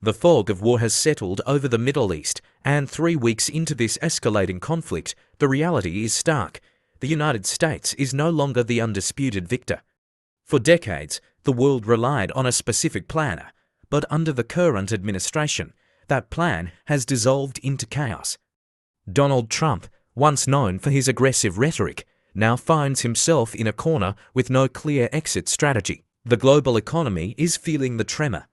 The fog of war has settled over the Middle East, and 3 weeks into this escalating conflict, the reality is stark. The United States is no longer the undisputed victor. For decades, the world relied on a specific plan, but under the current administration, that plan has dissolved into chaos. Donald Trump, once known for his aggressive rhetoric, now finds himself in a corner with no clear exit strategy. The global economy is feeling the tremor.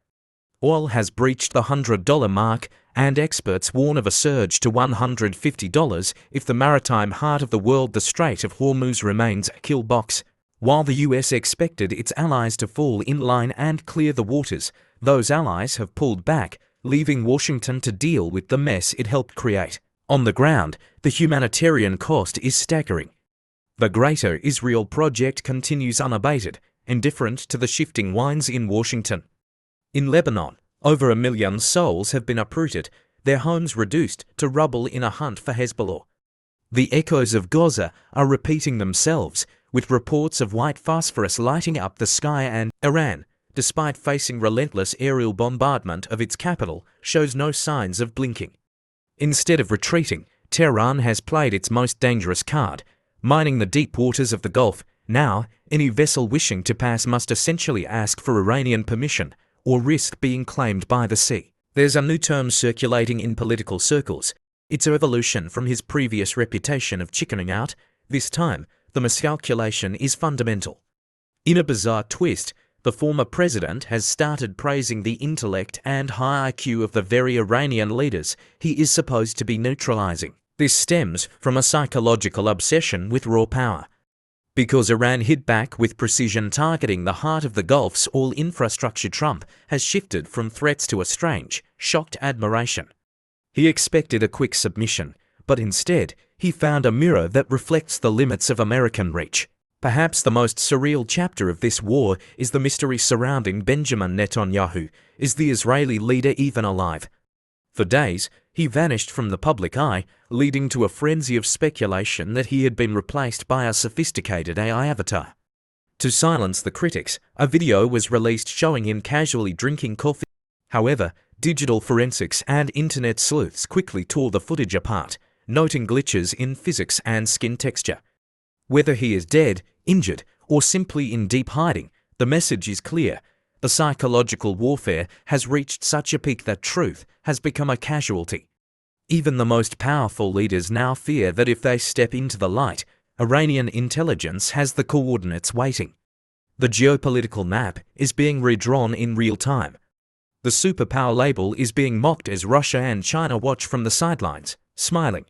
Oil has breached the $100 mark, and experts warn of a surge to $150 if the maritime heart of the world, the Strait of Hormuz, remains a kill box. While the US expected its allies to fall in line and clear the waters, those allies have pulled back, leaving Washington to deal with the mess it helped create. On the ground, the humanitarian cost is staggering. The Greater Israel Project continues unabated, indifferent to the shifting winds in Washington. In Lebanon, over 1 million souls have been uprooted, their homes reduced to rubble in a hunt for Hezbollah. The echoes of Gaza are repeating themselves, with reports of white phosphorus lighting up the sky, and Iran, despite facing relentless aerial bombardment of its capital, shows no signs of blinking. Instead of retreating, Tehran has played its most dangerous card, mining the deep waters of the Gulf. Now, any vessel wishing to pass must essentially ask for Iranian permission, or risk being claimed by the sea. There's a new term circulating in political circles. It's an evolution from his previous reputation of chickening out. This time, the miscalculation is fundamental. In a bizarre twist, the former president has started praising the intellect and high IQ of the very Iranian leaders he is supposed to be neutralizing. This stems from a psychological obsession with raw power. Because Iran hit back with precision, targeting the heart of the Gulf's oil infrastructure, Trump has shifted from threats to a strange, shocked admiration. He expected a quick submission, but instead, he found a mirror that reflects the limits of American reach. Perhaps the most surreal chapter of this war is the mystery surrounding Benjamin Netanyahu. Is the Israeli leader even alive? For days, he vanished from the public eye, leading to a frenzy of speculation that he had been replaced by a sophisticated AI avatar. To silence the critics, a video was released showing him casually drinking coffee. However, digital forensics and internet sleuths quickly tore the footage apart, noting glitches in physics and skin texture. Whether he is dead, injured, or simply in deep hiding, the message is clear. The psychological warfare has reached such a peak that truth has become a casualty. Even the most powerful leaders now fear that if they step into the light, Iranian intelligence has the coordinates waiting. The geopolitical map is being redrawn in real time. The superpower label is being mocked as Russia and China watch from the sidelines, smiling.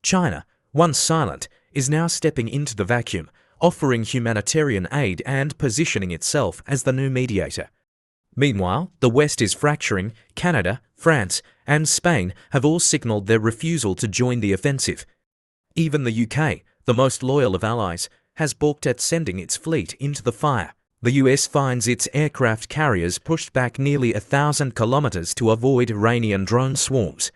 China, once silent, is now stepping into the vacuum, offering humanitarian aid and positioning itself as the new mediator. Meanwhile, the West is fracturing. Canada, France, and Spain have all signaled their refusal to join the offensive. Even the UK, the most loyal of allies, has balked at sending its fleet into the fire. The US finds its aircraft carriers pushed back nearly 1,000 kilometers to avoid Iranian drone swarms.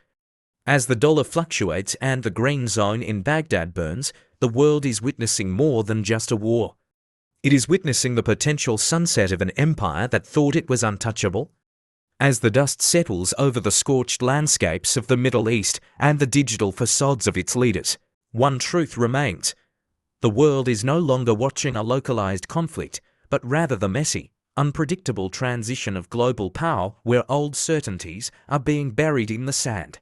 As the dollar fluctuates and the green zone in Baghdad burns, the world is witnessing more than just a war. It is witnessing the potential sunset of an empire that thought it was untouchable. As the dust settles over the scorched landscapes of the Middle East and the digital facades of its leaders, one truth remains. The world is no longer watching a localized conflict, but rather the messy, unpredictable transition of global power where old certainties are being buried in the sand.